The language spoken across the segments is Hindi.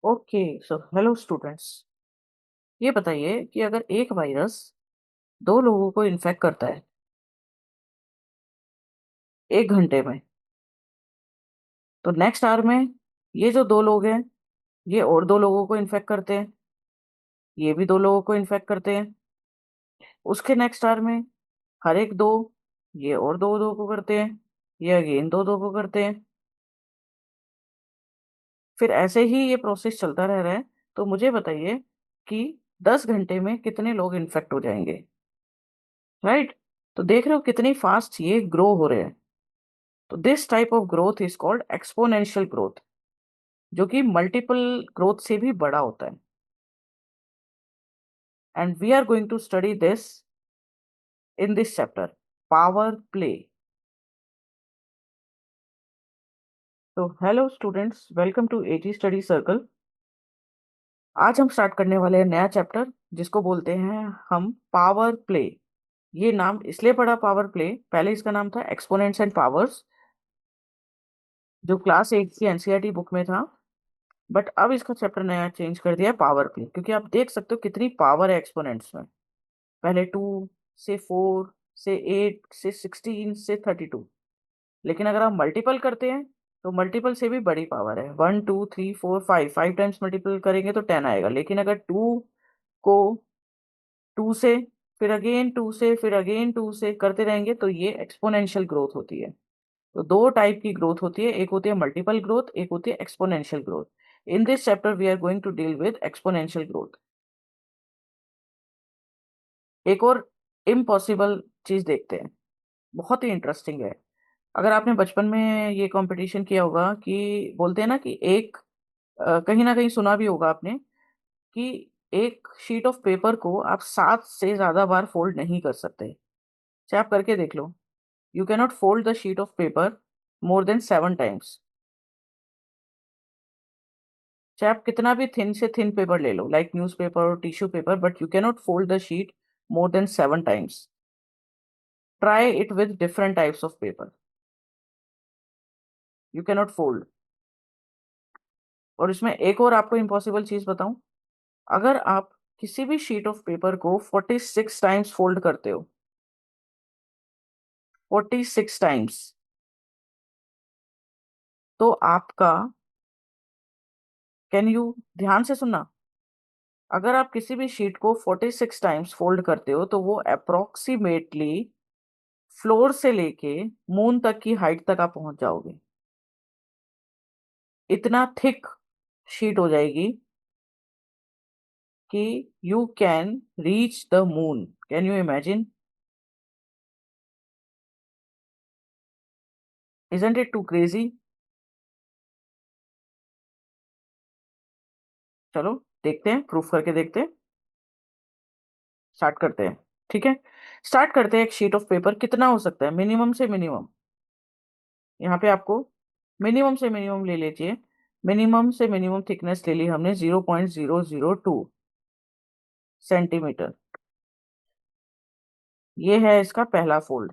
ओके। सो हेलो स्टूडेंट्स, ये बताइए कि अगर एक वायरस दो लोगों को इन्फेक्ट करता है 1 घंटे में, तो नेक्स्ट आवर में ये जो दो लोग हैं ये और दो लोगों को इन्फेक्ट करते हैं, ये भी दो लोगों को इन्फेक्ट करते हैं। उसके नेक्स्ट आवर में हर एक दो, ये और दो दो को करते हैं, ये अगेन दो दो को करते हैं। फिर ऐसे ही ये प्रोसेस चलता रह रहा है। तो मुझे बताइए कि 10 घंटे में कितने लोग इन्फेक्ट हो जाएंगे। राइट। तो देख रहे हो कितनी फास्ट ये ग्रो हो रहे हैं। तो this type of growth is called exponential growth, जो कि मल्टीपल ग्रोथ से भी बड़ा होता है। And we are going to study this in this chapter, power play. तो hello students, welcome to AG study circle. आज हम स्टार्ट करने वाले हैं नया चैप्टर, जिसको बोलते हैं हम पावर प्ले। ये नाम इसलिए पड़ा पावर प्ले, पहले इसका नाम था एक्सपोनेंट्स एंड पावर्स, जो क्लास 8 की एनसीईआरटी बुक में था। बट अब इसका चैप्टर नया चेंज कर दिया है पावर प्ले, क्योंकि आप देख सकते हो कितनी पावर है एक्सपोनेंट्स में। पहले 2 से 4 से 8 से 16 से 32। लेकिन अगर आप मल्टीपल करते हैं तो मल्टीपल से भी बड़ी पावर है। 1 2 3 4 5, 5 टाइम्स मल्टीपल करेंगे तो 10 आएगा। लेकिन अगर टू को 2 से, फिर अगेन 2 से, फिर अगेन 2 से करते रहेंगे तो ये एक्सपोनेंशियल ग्रोथ होती है। तो दो टाइप की ग्रोथ होती है, एक होती है मल्टीपल ग्रोथ, एक होती है exponential growth. In this chapter we are going to deal with exponential growth. एक और इम्पॉसिबल चीज देखते हैं, बहुत ही इंटरेस्टिंग है। अगर आपने बचपन में ये कंपटीशन किया होगा कि बोलते हैं ना कि एक कहीं ना कहीं सुना भी होगा आपने कि एक शीट ऑफ पेपर को आप 7 से ज्यादा बार फोल्ड नहीं कर सकते। चाहे आप करके देख लो, you cannot fold the sheet of paper more than 7 times. चाहे आप कितना भी थिन से थिन पेपर ले लो, लाइक न्यूज पेपर और tissue paper, but you cannot fold the sheet more than 7 times. Try it with different types of paper, you cannot fold. और इसमें एक और आपको इम्पॉसिबल चीज बताऊं, अगर आप किसी भी शीट ऑफ पेपर को 46 टाइम्स फोल्ड करते हो, 46 टाइम्स, तो आपका, कैन यू ध्यान से सुनना, अगर आप किसी भी शीट को 46 टाइम्स फोल्ड करते हो तो वो अप्रोक्सीमेटली फ्लोर से लेके मून तक की हाइट तक आप पहुंच जाओगे। इतना थिक शीट हो जाएगी कि you can reach the moon. Can you imagine? Isn't it too crazy? चलो देखते हैं, प्रूफ करके देखते हैं। स्टार्ट करते हैं। ठीक है, स्टार्ट करते हैं। एक शीट ऑफ पेपर कितना हो सकता है मिनिमम से मिनिमम? यहाँ पे आपको मिनिमम से मिनिमम ले लीजिए। मिनिमम से मिनिमम थिकनेस ले ली हमने 0.002 सेंटीमीटर। ये है इसका पहला फोल्ड।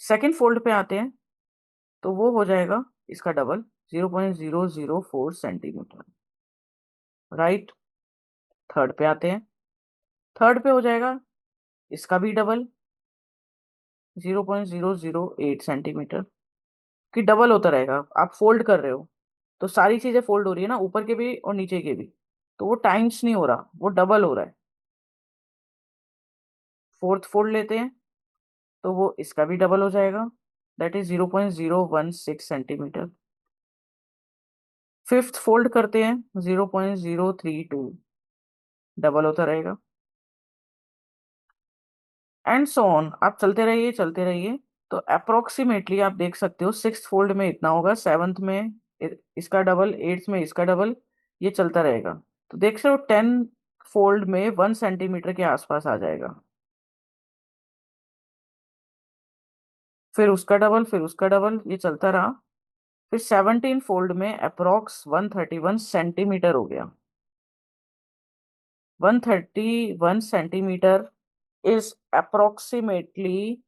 सेकंड फोल्ड पे आते हैं तो वो हो जाएगा इसका डबल, 0.004 सेंटीमीटर। राइट। थर्ड पे आते हैं, थर्ड पे हो जाएगा इसका भी डबल, 0.008 सेंटीमीटर। कि डबल होता रहेगा, आप फोल्ड कर रहे हो तो सारी चीजें फोल्ड हो रही है ना, ऊपर के भी और नीचे के भी। तो वो टाइम्स नहीं हो रहा, वो डबल हो रहा है। फोर्थ फोल्ड लेते हैं तो वो इसका भी डबल हो जाएगा, that is 0.016 centimetre. Fifth fold करते हैं 0.032, डबल होता रहेगा। एंड सो ऑन, आप चलते रहिए चलते रहिए। तो अप्रोक्सीमेटली आप देख सकते हो सिक्स फोल्ड में इतना होगा, सेवन्थ में इसका डबल, एट्थ में इसका डबल, ये चलता रहेगा। तो देख सकते हो 10 फोल्ड में 1 सेंटीमीटर के आसपास आ जाएगा। फिर उसका डबल, फिर उसका डबल, ये चलता रहा। फिर 17 फोल्ड में अप्रोक्स 131 सेंटीमीटर हो गया। 131 सेंटीमीटर इज अप्रोक्सीमेटली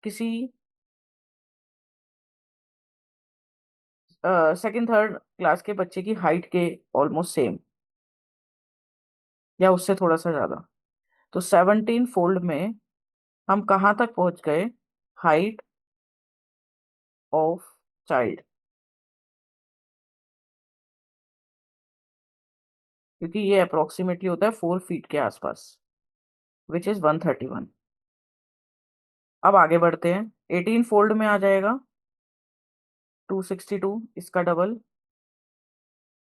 किसी सेकंड थर्ड क्लास के बच्चे की हाइट के ऑलमोस्ट सेम या उससे थोड़ा सा ज्यादा। तो 17 फोल्ड में हम कहाँ तक पहुंच गए? हाइट ऑफ चाइल्ड, क्योंकि ये अप्रोक्सीमेटली होता है 4 फीट के आसपास, विच इज 131। अब आगे बढ़ते हैं, 18 फोल्ड में आ जाएगा 262, इसका डबल।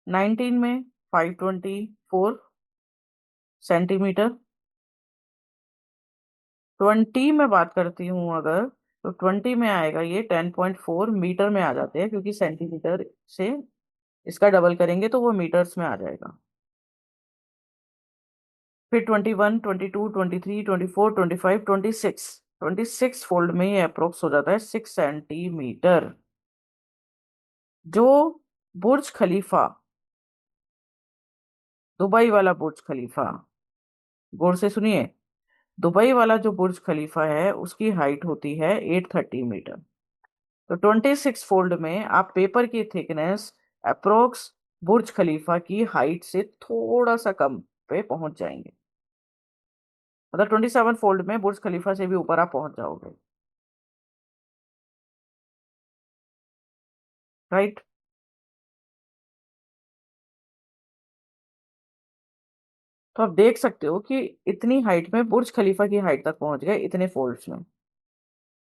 19 में 524 सेंटीमीटर। 20 में बात करती हूँ अगर, तो 20 में आएगा ये 10.4 मीटर में आ जाते हैं, क्योंकि सेंटीमीटर से इसका डबल करेंगे तो वो मीटर्स में आ जाएगा। फिर 21, 22, 23, 24, 25, 26, 26 फोल्ड में ये अप्रोक्स हो जाता है 6 सेंटीमीटर। जो बुर्ज खलीफा, दुबई वाला बुर्ज खलीफा, गौर से सुनिए, दुबई वाला जो बुर्ज खलीफा है उसकी हाइट होती है 830 मीटर। तो 26 फोल्ड में आप पेपर की थिकनेस अप्रोक्स बुर्ज खलीफा की हाइट से थोड़ा सा कम पे पहुंच जाएंगे। मतलब 27 फोल्ड में बुर्ज खलीफा से भी ऊपर आप पहुंच जाओगे। राइट। तो आप देख सकते हो कि इतनी हाइट में बुर्ज खलीफा की हाइट तक पहुंच गए, इतने फोल्ड्स में,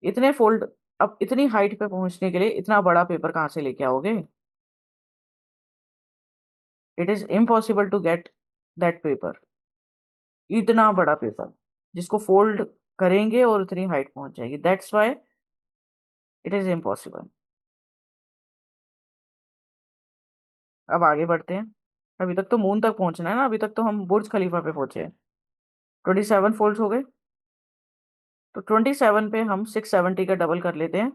इतने फोल्ड। अब इतनी हाइट पे पहुंचने के लिए इतना बड़ा पेपर कहाँ से लेके आओगे? It is impossible to get that paper, इतना बड़ा पेपर जिसको फोल्ड करेंगे और उतनी हाइट पहुंच जाएगी। That's why it is impossible. अब आगे बढ़ते हैं। अभी तक तो मून तक पहुंचना है ना, अभी तक तो हम बुर्ज खलीफा पे पहुंचे हैं। 27 फोल्ड्स हो गए। तो 27 पे हम 670 का डबल कर लेते हैं,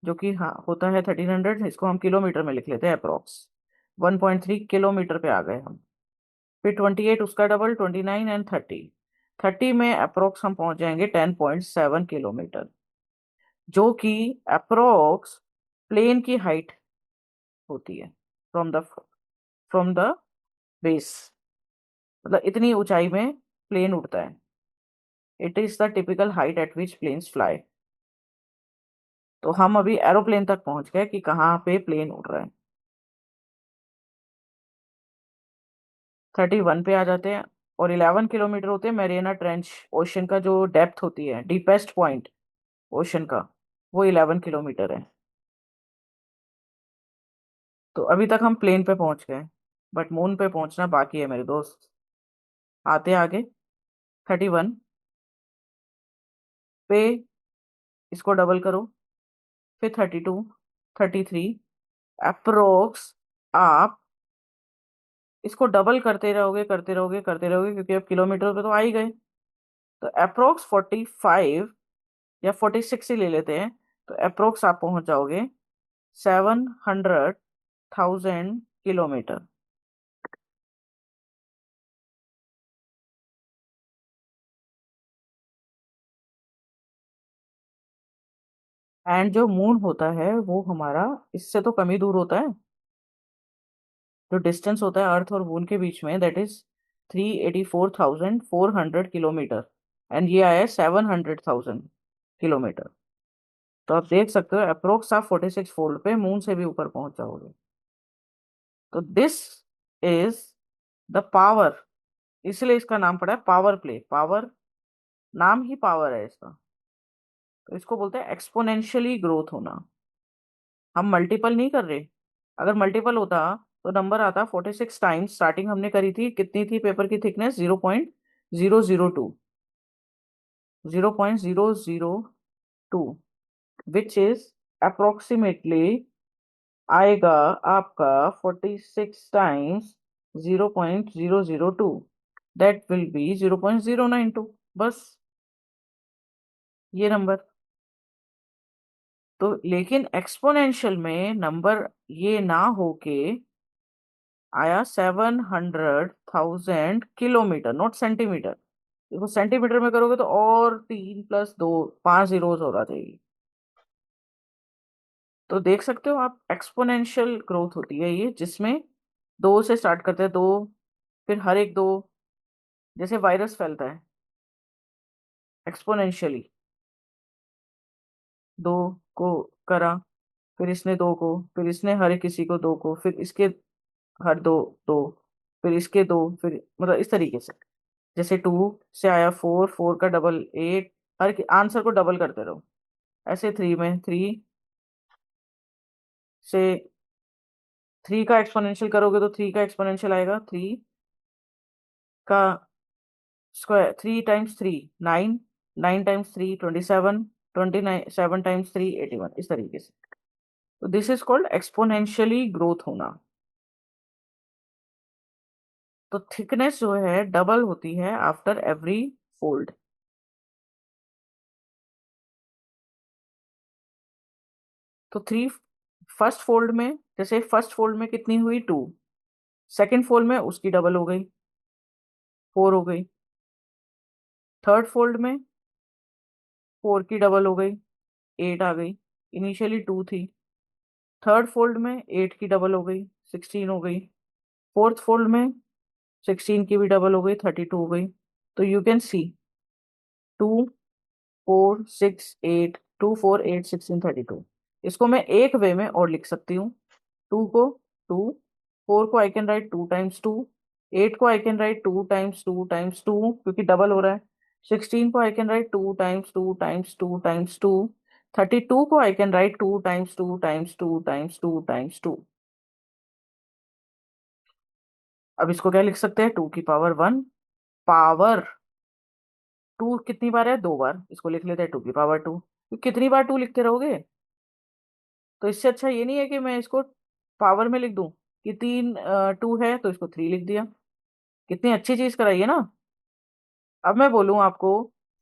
जो कि हाँ होता है 1300। इसको हम किलोमीटर में लिख लेते हैं अप्रोक्स। 1.3 किलोमीटर पे आ गए हम। फिर 28 उसका डबल, 29 एंड 30। 30 में अप्रोक्स हम पहुंच जाएंगे 10.7 किलोमीटर, जो कि अप्रोक्स प्लेन की हाइट होती है फ्रॉम द बेस। मतलब इतनी ऊंचाई में प्लेन उड़ता है। It is the typical height at which planes fly. तो हम अभी एरोप्लेन तक पहुंच गए कि कहाँ पे प्लेन उड़ रहा है। 31 पे आ जाते हैं। और 11 किलोमीटर होते हैं मैरियाना ट्रेंच, ओशन का जो डेप्थ होती है, डीपेस्ट पॉइंट ओशन का, वो 11 किलोमीटर है। तो अभी तक हम प्लेन पे पहुंच गए, बट मून पे पहुंचना बाकी है मेरे दोस्त। आते आगे। 31 पे इसको डबल करो, फिर 32, 33, अप्रोक्स आप इसको डबल करते रहोगे करते रहोगे करते रहोगे, क्योंकि अब किलोमीटर पे तो आ ही गए। तो अप्रोक्स 45 या 46 ही ले लेते हैं, तो अप्रोक्स आप पहुंच जाओगे 700,000 किलोमीटर। एंड जो मून होता है वो हमारा इससे तो कम ही दूर होता है। जो डिस्टेंस होता है अर्थ और मून के बीच में, दैट इज 384,400 किलोमीटर, एंड ये आया 700,000 किलोमीटर। तो आप देख सकते हो अप्रोक्स आप 46 फोल्ड पे मून से भी ऊपर पहुंच जाओगे। तो दिस इज द पावर, इसलिए इसका नाम पड़ा है पावर प्ले। पावर, नाम ही पावर है इसका। तो इसको बोलते हैं एक्सपोनेंशियली ग्रोथ होना। हम मल्टीपल नहीं कर रहे। अगर मल्टीपल होता तो नंबर आता 46 टाइम्स। स्टार्टिंग हमने करी थी, कितनी थी पेपर की थिकनेस? 0.002, 0.002, विच इज अप्रोक्सीमेटली आएगा आपका 46 टाइम्स 0.002, दैट विल बी 0.092। बस ये नंबर। तो लेकिन एक्सपोनेंशियल में नंबर ये ना होके आया 700,000 किलोमीटर, नॉट सेंटीमीटर। देखो सेंटीमीटर में करोगे तो और 3 + 2 5 जीरोस होगा चाहिए। तो देख सकते हो आप, एक्सपोनेंशियल ग्रोथ होती है ये, जिसमें दो से स्टार्ट करते हैं, दो, फिर हर एक दो, जैसे वायरस फैलता है एक्सपोनेंशियली। दो को करा, फिर इसने दो को, फिर इसने हर एक किसी को दो को, फिर इसके हर दो दो, फिर इसके दो, फिर मतलब इस तरीके से। जैसे 2 से आया 4, 4 का डबल 8, हर आंसर को डबल करते रहो। ऐसे 3 में 3 से, 3 का एक्सपोनेंशियल करोगे तो 3 का एक्सपोनेंशियल आएगा, 3 का स्क्वायर, 3 टाइम्स 3 9, 9 टाइम्स 3 27, 29 7 टाइम्स 3 81, इस तरीके से। तो this is called exponentially growth होना। तो थिकनेस जो है डबल होती है आफ्टर एवरी फोल्ड। तो थ्री, फर्स्ट फोल्ड में, जैसे फर्स्ट फोल्ड में कितनी हुई 2, सेकेंड फोल्ड में उसकी डबल हो गई, 4 हो गई, थर्ड फोल्ड में 4 की डबल हो गई, 8 आ गई, इनिशियली 2 थी। थर्ड फोल्ड में 8 की डबल हो गई, 16 हो गई। फोर्थ फोल्ड में 16 की भी डबल हो गई, 32 हो गई। तो यू कैन सी 2 4 6 8, 2 4 8 16 32। इसको मैं एक वे में और लिख सकती हूँ। 2 को 2, 4 को आई कैन राइट 2 टाइम्स 2, 8 को I can write 2 times 2 times 2 क्योंकि डबल हो रहा है। 16 को I can write 2 times 2 times 2 times 2। 32 को I can write 2 times 2 times 2 times 2 times 2। अब इसको क्या लिख सकते हैं, 2 की पावर 1 पावर। 2 कितनी बार है, 2 बार, इसको लिख लेते हैं 2 की पावर 2। कितनी बार 2 लिखते रहोगे। तो इससे अच्छा ये नहीं है कि मैं इसको पावर में लिख दूं, कि 3 2 है तो इसको 3 लिख दिया। कितनी अच्छी चीज कराई है ना। अब मैं बोलूं आपको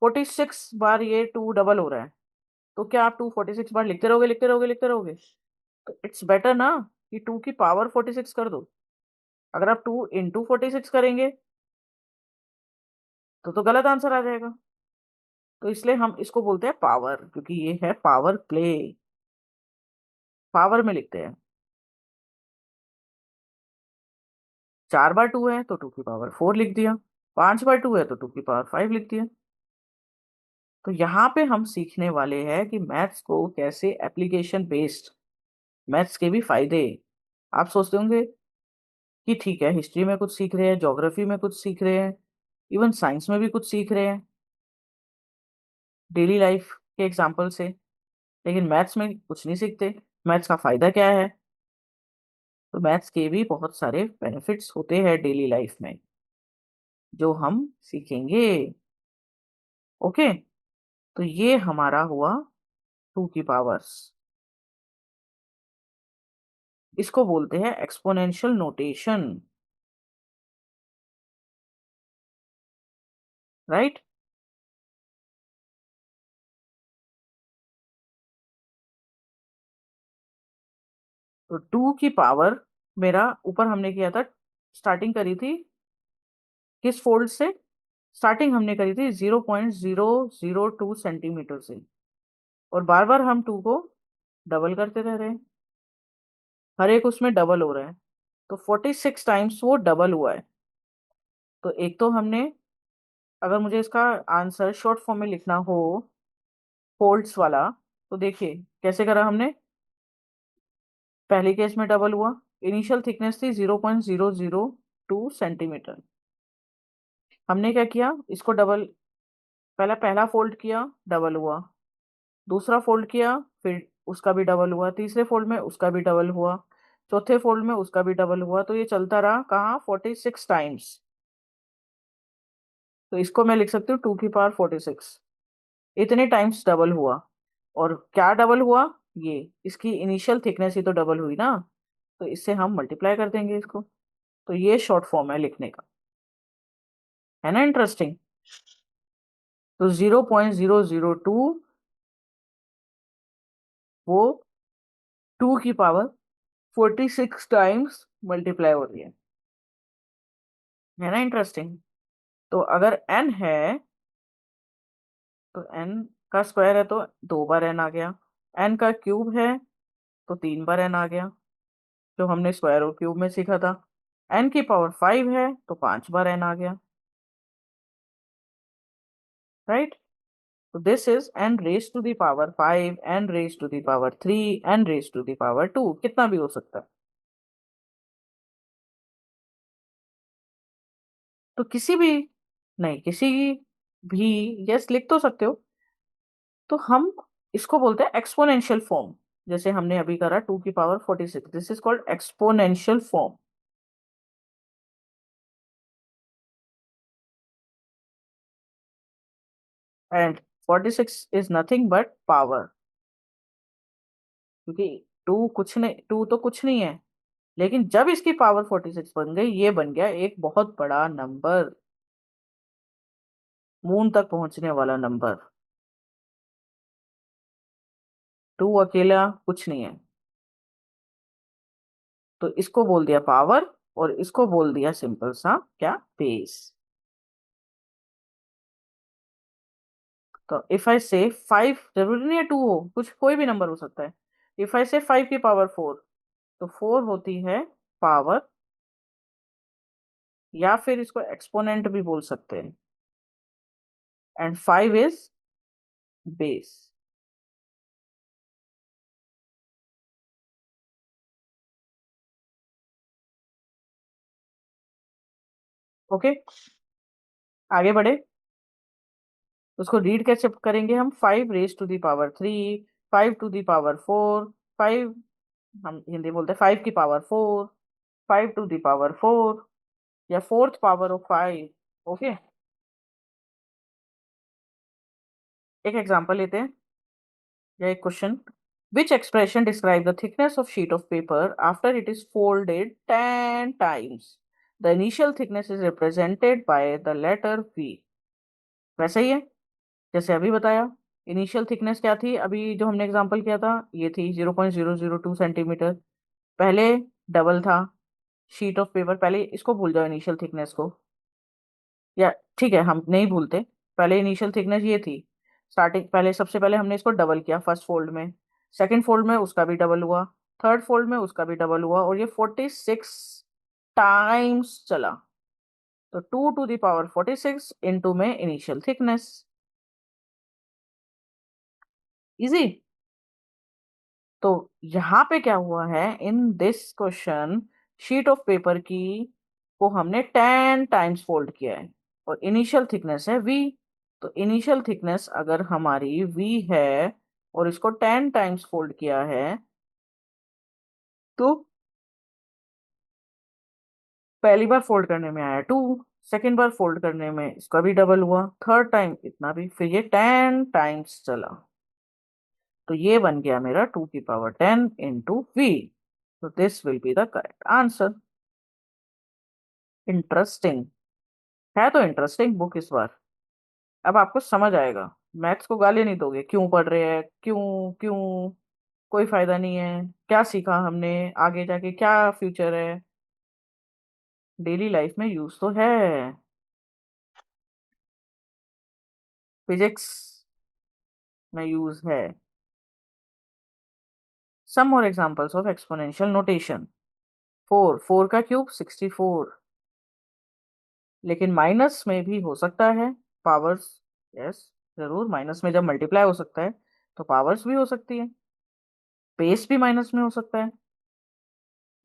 46 बार ये 2 डबल हो रहा है, तो क्या आप 2 46 बार लिखते रहोगे, लिखते रहोगे, लिखते रहोगे। तो इट्स बेटर ना कि 2 की पावर 46 कर दो। अगर आप 2 इंटू 46 करेंगे तो गलत आंसर आ जाएगा। तो इसलिए हम इसको बोलते हैं पावर, क्योंकि ये है पावर प्ले, पावर में लिखते हैं। 4 बार 2 है तो 2 की पावर 4 लिख दिया, 5 बार 2 है तो 2 की पावर 5 लिख दिया। तो यहाँ पे हम सीखने वाले हैं कि मैथ्स को कैसे एप्लीकेशन बेस्ड, मैथ्स के भी फायदे। आप सोचते होंगे कि ठीक है, हिस्ट्री में कुछ सीख रहे हैं, ज्योग्राफी में कुछ सीख रहे हैं, इवन साइंस में भी कुछ सीख रहे हैं डेली लाइफ के एग्जाम्पल से, लेकिन मैथ्स में कुछ नहीं सीखते। मैथ्स का फायदा क्या है। तो मैथ्स के भी बहुत सारे बेनिफिट्स होते हैं डेली लाइफ में, जो हम सीखेंगे। ओके। तो ये हमारा हुआ 2 की पावर्स। इसको बोलते हैं एक्सपोनेंशियल नोटेशन, राइट। तो 2 की पावर, मेरा ऊपर हमने किया था, स्टार्टिंग करी थी किस फोल्ड से, स्टार्टिंग हमने करी थी 0.002 सेंटीमीटर से, और बार बार हम 2 को डबल करते रह रहे हैं, हर एक उसमें डबल हो रहा है। तो 46 टाइम्स वो डबल हुआ है। तो एक तो हमने, अगर मुझे इसका आंसर शॉर्ट फॉर्म में लिखना हो, फोल्ड्स वाला, तो देखिए कैसे करा हमने। पहले केस में डबल हुआ, इनिशियल थिकनेस थी 0.002 सेंटीमीटर। हमने क्या किया, इसको डबल, पहला पहला फोल्ड किया, डबल हुआ, दूसरा फोल्ड किया, फिर उसका भी डबल हुआ, तीसरे फोल्ड में उसका भी डबल हुआ, चौथे फोल्ड में उसका भी डबल हुआ। तो ये चलता रहा कहाँ, 46 टाइम्स। तो इसको मैं लिख सकती हूँ 2 की पावर 46, इतने टाइम्स डबल हुआ। और क्या डबल हुआ, ये इसकी इनिशियल थिकनेस ही तो डबल हुई ना, तो इससे हम मल्टीप्लाई कर देंगे इसको। तो ये शॉर्ट फॉर्म है लिखने का, है ना इंटरेस्टिंग। तो 0.002, वो 2 की पावर 46 टाइम्स मल्टीप्लाई हो रही है ना इंटरेस्टिंग। तो अगर n है, तो n का स्क्वायर है तो 2 बार n आ गया। n का क्यूब है तो 3 बार n आ गया, जो हमने स्क्वायर और क्यूब में सीखा था। n⁵ है तो 5 बार n आ गया, राइट। तो this is n⁵ n⁵ 3 n⁵2, कितना भी हो सकता है। तो किसी भी, नहीं किसी भी, यस लिख तो सकते हो। तो हम इसको बोलते हैं एक्सपोनेंशियल फॉर्म। जैसे हमने अभी करा 2⁴ this is called exponential form. And 46 is nothing but power, क्योंकि टू तो कुछ नहीं है, लेकिन जब इसकी पावर 46 बन गई, ये बन गया एक बहुत बड़ा नंबर, मून तक पहुंचने वाला नंबर। टू अकेला कुछ नहीं है, तो इसको बोल दिया पावर, और इसको बोल दिया सिंपल सा क्या, बेस। तो इफ आई से 5, जरूरी नहीं है 2 हो, कुछ कोई भी नंबर हो सकता है। इफ आई से 5⁴, तो 4 होती है पावर, या फिर इसको एक्सपोनेंट भी बोल सकते हैं, एंड 5 इज बेस। ओके, आगे बढ़े। उसको रीड कैसे करेंगे हम, 5⁻3, 5⁴, 5, हम हिंदी बोलते हैं 5⁴, 5⁴, या फोर्थ पावर ऑफ 5। ओके, एक एग्जांपल लेते हैं, या एक question. Which expression describe the thickness of sheet of paper after it is folded 10 times. The initial thickness is represented by the letter v. वैसे ही है जैसे अभी बताया। इनिशियल थिकनेस क्या थी, अभी जो हमने एग्जांपल किया था, ये थी 0.002 सेंटीमीटर। पहले डबल था शीट ऑफ पेपर, पहले इसको भूल जाओ इनिशियल थिकनेस को, या ठीक है हम नहीं भूलते। पहले इनिशियल थिकनेस ये थी, स्टार्टिंग पहले सबसे पहले हमने इसको डबल किया फर्स्ट फोल्ड में, सेकंड फोल्ड में उसका भी डबल हुआ, थर्ड फोल्ड में उसका भी डबल हुआ, और ये 46 टाइम्स चला। तो 2⁴ इंटू में इनिशियल थिकनेस। इजी। तो यहाँ पे क्या हुआ है, in this question sheet of paper की को हमने 10 टाइम्स फोल्ड किया है, और इनिशियल थिकनेस है वी। तो इनिशियल थिकनेस अगर हमारी वी है, और इसको 10 टाइम्स फोल्ड किया है, तो पहली बार फोल्ड करने में आया 2, सेकेंड बार फोल्ड करने में इसका भी डबल हुआ, थर्ड टाइम इतना भी, फिर ये 10 टाइम्स चला। तो ये बन गया मेरा 2⁻10 इंटू वी। तो this will be the correct answer. Interesting है, तो इंटरेस्टिंग बुक इस बार। अब आपको समझ आएगा, मैथ्स को गाली नहीं दोगे क्यों पढ़ रहे हैं, क्यों क्यों, कोई फायदा नहीं है, क्या सीखा हमने, आगे जाके क्या फ्यूचर है, डेली लाइफ में यूज तो है। फिजिक्स में यूज है। Some more examples of exponential notation. 4 का क्यूब 64, लेकिन माइनस में भी हो सकता है पावर्स। यस, जरूर माइनस में जब मल्टीप्लाई हो सकता है, तो पावर्स भी हो सकती है, बेस भी माइनस में हो सकता है।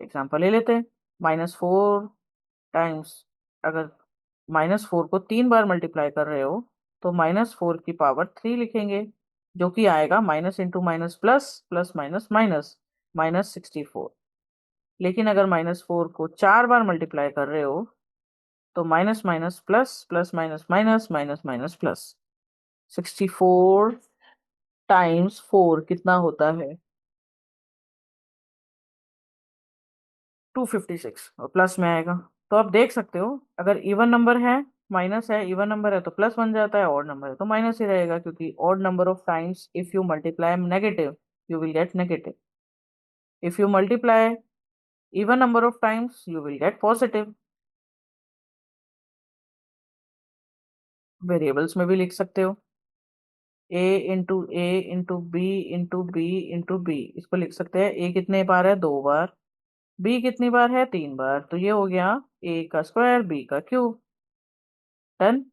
एग्जाम्पल ले लेते हैं, -4 टाइम्स, अगर -4 को 3 बार मल्टीप्लाई कर रहे हो, तो -4⁴ लिखेंगे, जो कि आएगा minus into minus plus, plus minus minus, -64। लेकिन अगर -4 को 4 बार मल्टीप्लाई कर रहे हो, तो minus minus plus, plus minus minus, minus minus plus. 64 times 4 कितना होता है, 256, और प्लस में आएगा। तो आप देख सकते हो, अगर इवन नंबर है माइनस है, इवन नंबर है तो प्लस बन जाता है, ऑड नंबर है तो माइनस ही रहेगा, क्योंकि odd number of times if you multiply negative, you will get negative. If you multiply even number of times, you will get positive. Variables में भी लिख सकते हो, a इंटू बी इसको लिख सकते हैं। ए कितने बार है? 2 बार। बी कितनी बार है? 3 बार। तो ये हो गया ए का स्क्वायर बी का क्यूब। डन।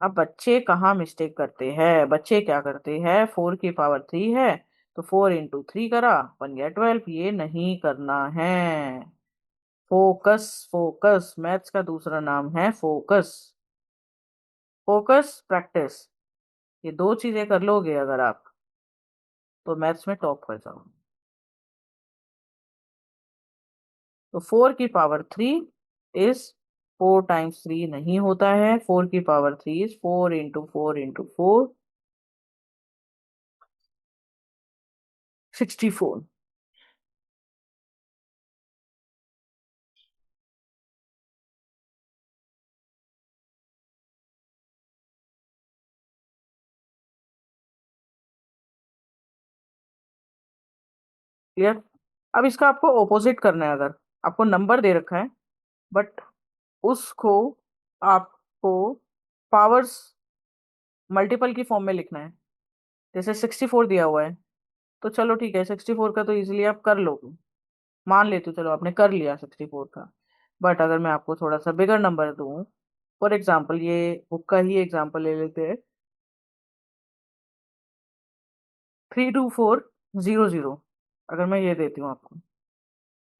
अब बच्चे कहाँ मिस्टेक करते हैं? बच्चे क्या करते हैं? 4 की पावर 3 है तो 4 इंटू 3 करा, बन गया 12। ये नहीं करना है। फोकस। फोकस मैथ्स का दूसरा नाम है फोकस। फोकस प्रैक्टिस, ये दो चीजें कर लोगे अगर आप, तो मैथ्स में टॉप कर जाओगे। तो 4 की पावर 3 इज 4 टाइम्स 3 नहीं होता है। 4 की power 3 is 4 into 4 into 4, 64। Clear? अब इसका आपको ऑपोजिट करना है। अगर आपको नंबर दे रखा है बट उसको आपको पावर्स मल्टीपल की फॉर्म में लिखना है। जैसे 64 दिया हुआ है, तो चलो ठीक है, 64 का तो इजीली आप कर लोगे, मान लेते हो, चलो आपने कर लिया 64 का। बट अगर मैं आपको थोड़ा सा बिगर नंबर दूं, फॉर एग्जाम्पल ये बुक का ही एग्जाम्पल ले लेते हैं, 32400। अगर मैं ये देती हूँ आपको,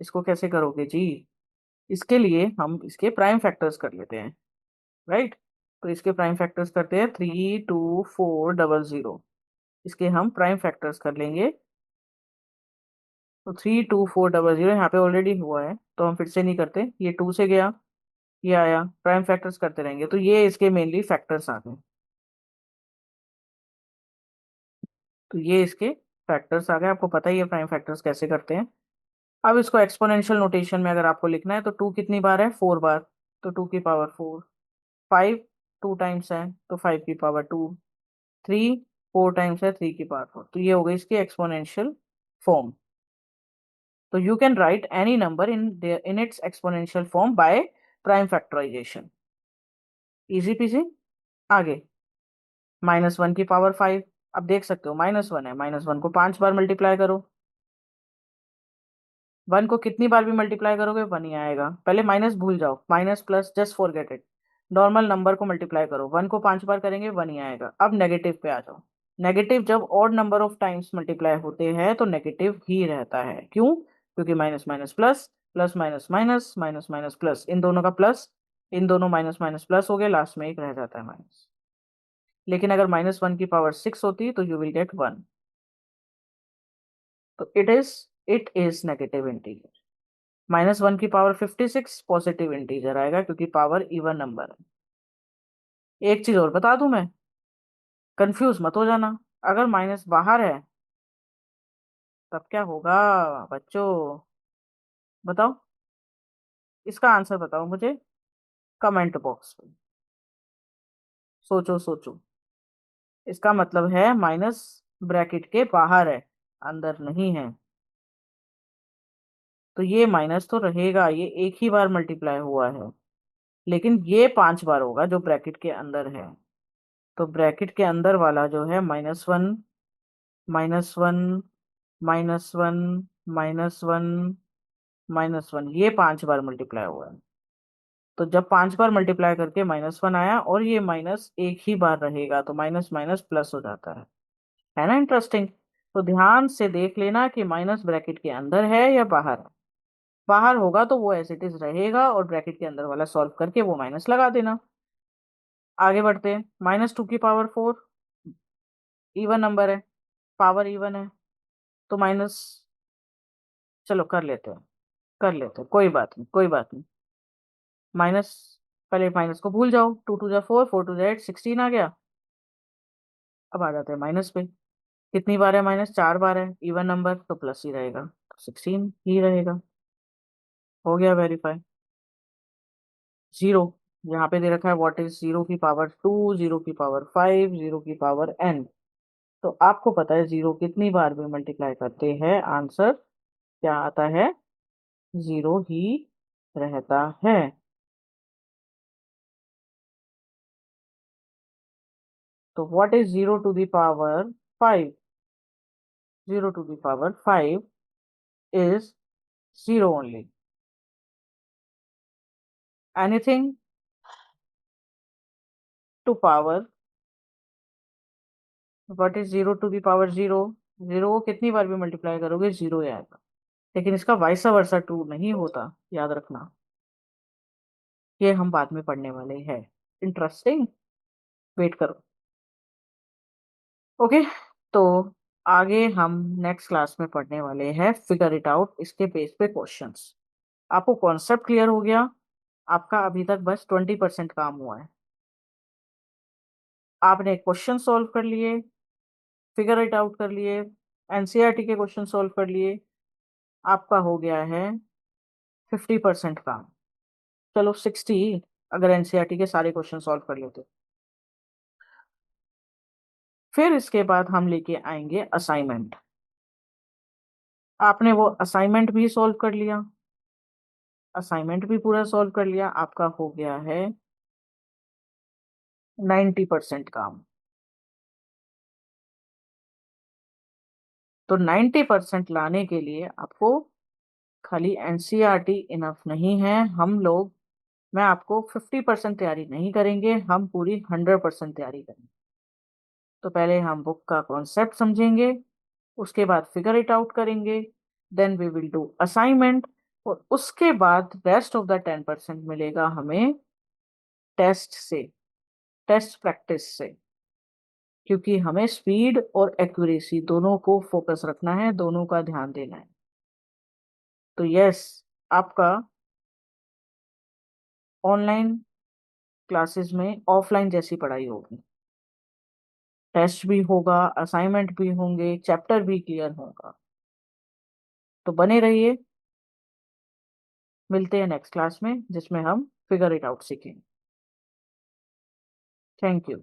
इसको कैसे करोगे जी? इसके लिए हम इसके प्राइम फैक्टर्स कर लेते हैं, राइट? तो इसके प्राइम फैक्टर्स करते हैं 32400। इसके हम प्राइम फैक्टर्स कर लेंगे। तो 32400 यहाँ पे ऑलरेडी हुआ है, तो हम फिर से नहीं करते। ये 2 से गया, ये आया, प्राइम फैक्टर्स करते रहेंगे। तो ये इसके मेनली फैक्टर्स आ गए। तो ये इसके फैक्टर्स आ गए। आपको पता ही है प्राइम फैक्टर्स कैसे करते हैं। अब इसको एक्सपोनेंशियल नोटेशन में अगर आपको लिखना है, तो 2 कितनी बार है? 4 बार। तो 2 की पावर 4। 5 2 टाइम्स है तो 5 की पावर 2। 3 4 टाइम्स है, 3 की पावर 4। तो ये हो गई इसकी एक्सपोनेंशियल फॉर्म। तो you can write any number in its exponential form by prime factorisation. Easy peasy. आगे -1 की पावर 5। अब देख सकते हो -1 है, -1 को 5 बार मल्टीप्लाई करो। 1 को कितनी बार भी मल्टीप्लाई करोगे 1 ही आएगा। पहले माइनस भूल जाओ, minus plus just forget it. Normal number को मल्टीप्लाई करो, 1 को 5 बार करेंगे 1 ही आएगा। अब नेगेटिव पे आ जाओ। नेगेटिव जब odd number of times multiply होते हैं तो नेगेटिव ही रहता है। क्यों? क्योंकि minus minus plus, plus minus minus, minus minus plus, इन दोनों का प्लस, इन दोनों माइनस माइनस प्लस हो गए, लास्ट में एक रह जाता है माइनस। लेकिन अगर -1 की पावर 6 होती तो यू विल गेट 1। तो इट इज नेगेटिव इंटीजर। -1 की पावर 56 पॉजिटिव इंटीजर आएगा, क्योंकि पावर इवन नंबर है। एक चीज और बता दूं मैं, कंफ्यूज मत हो जाना। अगर माइनस बाहर है तब क्या होगा बच्चों? बताओ, इसका आंसर बताओ मुझे कमेंट बॉक्स में। सोचो सोचो। इसका मतलब है माइनस ब्रैकेट के बाहर है, अंदर नहीं है। तो ये माइनस तो रहेगा, ये एक ही बार मल्टीप्लाई हुआ है। लेकिन ये 5 बार होगा जो ब्रैकेट के अंदर है। तो ब्रैकेट के अंदर वाला जो है -1, -1, -1, -1, -1, ये 5 बार मल्टीप्लाई हुआ है। तो जब 5 बार मल्टीप्लाई करके -1 आया, और ये माइनस एक ही बार रहेगा, तो माइनस माइनस प्लस हो जाता है ना? इंटरेस्टिंग। तो ध्यान से देख लेना कि माइनस ब्रैकेट के अंदर है या बाहर है। बाहर होगा तो वो एज इट इज रहेगा, और ब्रैकेट के अंदर वाला सॉल्व करके वो माइनस लगा देना। आगे बढ़ते हैं। -2 की पावर 4 इवन नंबर है, पावर इवन है, तो माइनस, चलो कर लेते हैं, कर लेते हैं, कोई बात नहीं, कोई बात नहीं। माइनस, पहले माइनस को भूल जाओ। 2 2 जा 4, 4 2 जा 8, 16 आ गया। अब आ जाते हैं माइनस पे। कितनी बार है माइनस? 4 बार है। इवन नंबर तो प्लस ही रहेगा, तो 16 ही रहेगा। हो गया वेरीफाई। जीरो, यहाँ पे दे रखा है व्हाट इज 0 की पावर 2, 0 की पावर 5, 0 की पावर n। तो आपको पता है जीरो कितनी बार भी मल्टीप्लाई करते हैं आंसर क्या आता है? जीरो ही रहता है। तो what is 0 to the power 5? 0 to the power 5 is 0 only. Anything to power, what is 0 to the power 0? 0 को कितनी बार भी मल्टीप्लाई करोगे 0 ही आएगा। लेकिन इसका वाइस वर्सा ट्रू नहीं होता, याद रखना। ये हम बाद में पढ़ने वाले हैं। इंटरेस्टिंग, वेट करो। ओके, तो आगे हम नेक्स्ट क्लास में पढ़ने वाले हैं फिगर इट आउट, इसके बेस पे क्वेश्चंस। आपको कॉन्सेप्ट क्लियर हो गया? आपका अभी तक बस 20% काम हुआ है। आपने क्वेश्चन सॉल्व कर लिए, फिगर इट आउट कर लिए, एनसीईआरटी के क्वेश्चन सॉल्व कर लिए। आपका हो गया है 50% काम। चलो 60, अगर एनसीईआरटी के सारे क्वेश्चन सॉल्व कर लेते। फिर इसके बाद हम लेके आएंगे असाइनमेंट। आपने वो असाइनमेंट भी सॉल्व कर लिया, असाइनमेंट भी पूरा सॉल्व कर लिया, आपका हो गया है 90% काम। तो 90% लाने के लिए आपको खाली एनसीईआरटी इनफ नहीं है। हम लोग, मैं आपको 50% तैयारी नहीं करेंगे, हम पूरी 100% तैयारी करेंगे। तो पहले हम बुक का कॉन्सेप्ट समझेंगे, उसके बाद फिगर इट आउट करेंगे, then we will do assignment, और उसके बाद रेस्ट ऑफ द 10% मिलेगा हमें टेस्ट से, टेस्ट प्रैक्टिस से। क्योंकि हमें स्पीड और एक्यूरेसी दोनों को फोकस रखना है, दोनों का ध्यान देना है। तो यस, आपका ऑनलाइन क्लासेस में ऑफलाइन जैसी पढ़ाई होगी। टेस्ट भी होगा, असाइनमेंट भी होंगे, चैप्टर भी क्लियर होगा। तो बने रहिए, मिलते हैं नेक्स्ट क्लास में जिसमें हम फिगर इट आउट सीखेंगे। Thank you.